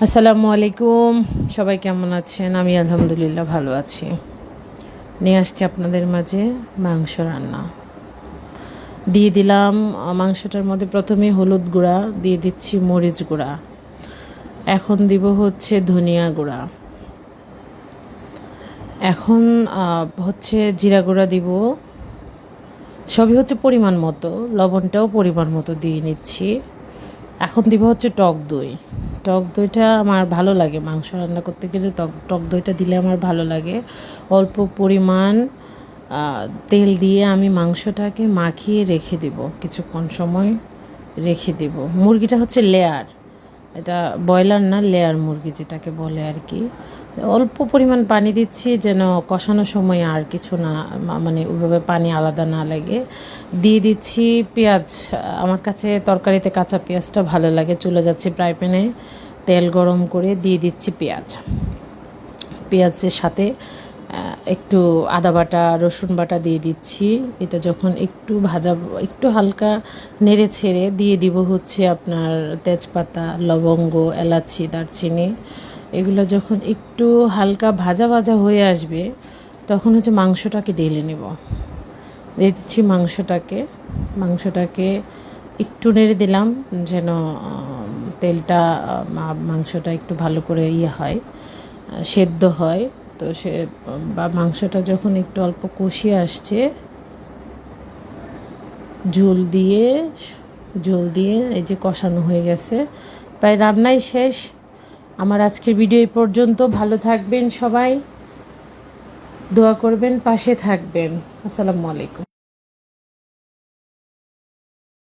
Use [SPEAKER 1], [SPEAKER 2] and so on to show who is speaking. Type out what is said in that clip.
[SPEAKER 1] আসসালামু আলাইকুম, সবাই কেমন আছেন? আমি আলহামদুলিল্লাহ ভালো আছি। নিয়ে আসছি আপনাদের মাঝে মাংস রান্না। দিয়ে দিলাম মাংসটার মধ্যে প্রথমে হলুদ গুঁড়া, দিয়ে দিচ্ছি মরিচ গুঁড়া, এখন দিব হচ্ছে ধনিয়া গুঁড়া, এখন হচ্ছে জিরা গুঁড়া দিব। সবই হচ্ছে পরিমাণ মতো, লবণটাও পরিমাণ মতো দিয়ে নিচ্ছি। এখন দিব হচ্ছে টক দই। টক দইটা আমার ভালো লাগে, মাংস রান্না করতে গেলে টক দইটা দিলে আমার ভালো লাগে। অল্প পরিমাণ তেল দিয়ে আমি মাংসটাকে মাখিয়ে রেখে দেব, কিছুক্ষণ সময় রেখে দেব। মুরগিটা হচ্ছে লেয়ার, এটা ব্রয়লার না, লেয়ার মুরগি যেটাকে বলে আর কি। অল্প পরিমাণ পানি দিচ্ছি যেন কষানোর সময় আর কিছু না, মানে ওইভাবে পানি আলাদা না লাগে। দিয়ে দিচ্ছি পেঁয়াজ। আমার কাছে তরকারিতে কাঁচা পেঁয়াজটা ভালো লাগে। চলে যাচ্ছি ফ্রাই প্যানে, তেল গরম করে দিয়ে দিচ্ছি পেঁয়াজ। পেঁয়াজের সাথে একটু আদা বাটা, রসুন বাটা দিয়ে দিচ্ছি। এটা যখন একটু ভাজা, একটু হালকা নেড়ে ছেড়ে দিয়ে দিব হচ্ছে আপনার তেজপাতা, লবঙ্গ, এলাচি, দারচিনি। এগুলো যখন একটু হালকা ভাজা ভাজা হয়ে আসবে তখন হচ্ছে মাংসটাকে ঢেলে নেব। দিয়ে দিচ্ছি মাংসটাকে একটু নেড়ে দিলাম যেন তেলটা, মাংসটা একটু ভালো করে হয়, সেদ্ধ হয়। তো মাংসটা যখন একটু অল্প কষিয়ে আসছে, ঝোল দিয়ে এই যে কষানো হয়ে গেছে, প্রায় রান্নাই শেষ। আমার আজকের ভিডিও এই পর্যন্ত। ভালো থাকবেন সবাই, দোয়া করবেন, পাশে থাকবেন। আসসালামু আলাইকুম।